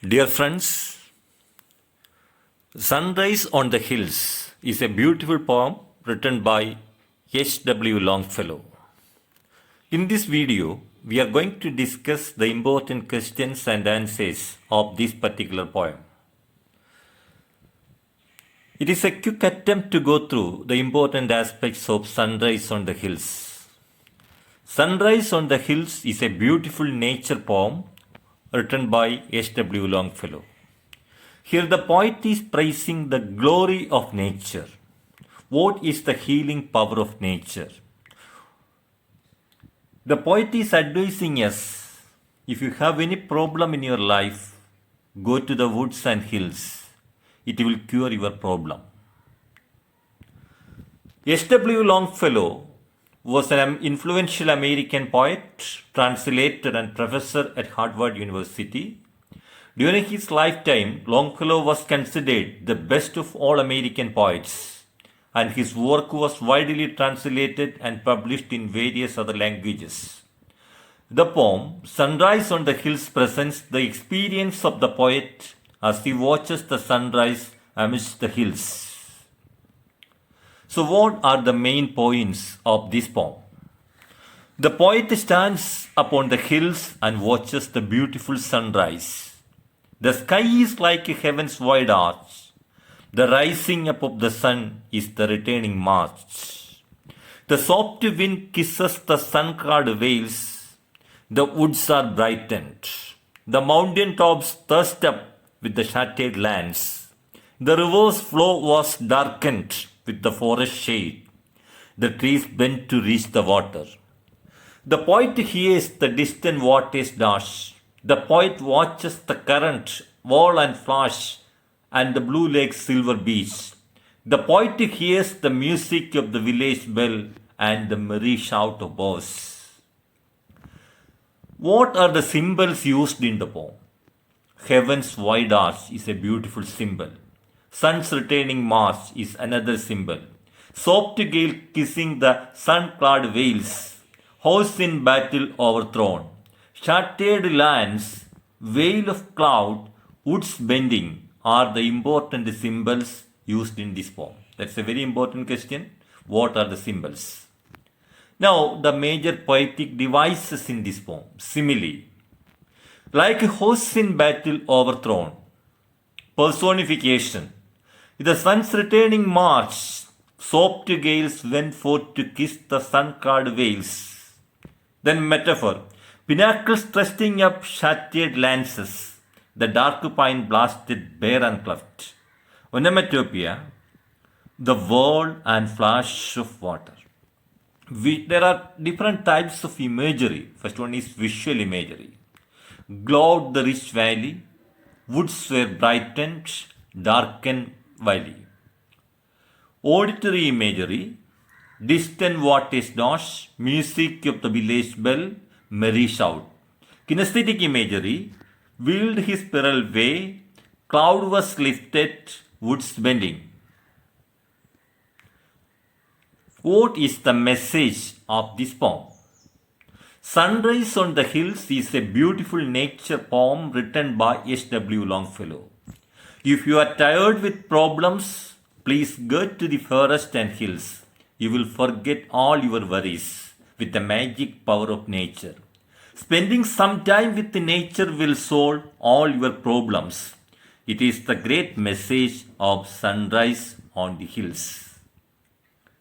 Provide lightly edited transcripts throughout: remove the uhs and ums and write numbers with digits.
Dear friends, Sunrise on the Hills is a beautiful poem written by H.W. Longfellow. In this video, we are going to discuss the important questions and answers of this particular poem. It is a quick attempt to go through the important aspects of Sunrise on the Hills. Sunrise on the Hills is a beautiful nature poem written by H.W. Longfellow. Here the poet is praising the glory of nature. What is the healing power of nature? The poet is advising us, if you have any problem in your life, go to the woods and hills. It will cure your problem. H.W. Longfellow was an influential American poet, translator and professor at Harvard University. During his lifetime, Longfellow was considered the best of all American poets, and his work was widely translated and published in various other languages. The poem Sunrise on the Hills presents the experience of the poet as he watches the sunrise amidst the hills. So what are the main points of this poem? The poet stands upon the hills and watches the beautiful sunrise. The sky is like heaven's wide arch. The rising up of the sun is the returning march. The soft wind kisses the sun-clad vales. The woods are brightened. The mountain tops thirst up with the shattered lands. The river's flow was darkened with the forest shade. The trees bend to reach the water. The poet hears the distant waters dash. The poet watches the current whirl and flash and the blue lake's silver beach. The poet hears the music of the village bell and the merry shout of birds. What are the symbols used in the poem? Heaven's wide arch is a beautiful symbol. Sun's returning march is another symbol. Soft gale kissing the sun-clad vales. Horse in battle overthrown. Shattered lands, veil of cloud, woods bending are the important symbols used in this poem. That's a very important question. What are the symbols? Now, the major poetic devices in this poem. Simile. Like a horse in battle overthrown. Personification. The sun's returning march, soft gales went forth to kiss the sun-clad vales. Then metaphor, pinnacles thrusting up shattered lances, the dark pine blasted bare and cleft. Onomatopoeia, the whirl and flash of water. There are different types of imagery. First one is visual imagery. Glowed the rich valley, woods were brightened, darkened valley. Auditory imagery, distant waters dash, music of the village bell, merry shout. Kinesthetic imagery, wheeled his spiral way, cloud was lifted, woods bending. What is the message of this poem? Sunrise on the Hills is a beautiful nature poem written by H.W. Longfellow. If you are tired with problems, please go to the forest and hills. You will forget all your worries with the magic power of nature. Spending some time with nature will solve all your problems. It is the great message of Sunrise on the Hills.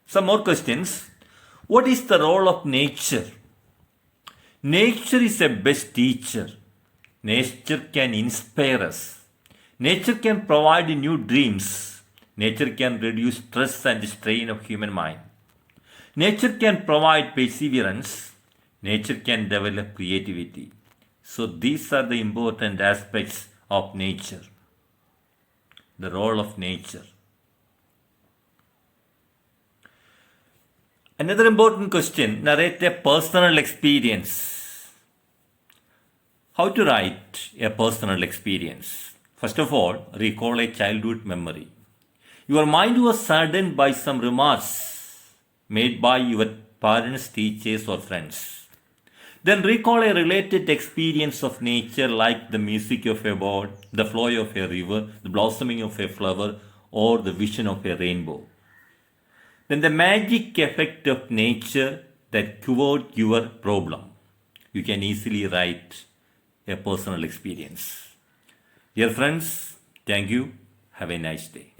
Some more questions. What is the role of nature? Nature is a best teacher. Nature can inspire us. Nature can provide new dreams. Nature can reduce stress and strain of human mind. Nature can provide perseverance. Nature can develop creativity. So these are the important aspects of nature. The role of nature. Another important question, narrate a personal experience. How to write a personal experience? First of all, recall a childhood memory. Your mind was saddened by some remarks made by your parents, teachers, or friends. Then recall a related experience of nature like the music of a bird, the flow of a river, the blossoming of a flower, or the vision of a rainbow. Then the magic effect of nature that cured your problem. You can easily write a personal experience. Dear friends, thank you. Have a nice day.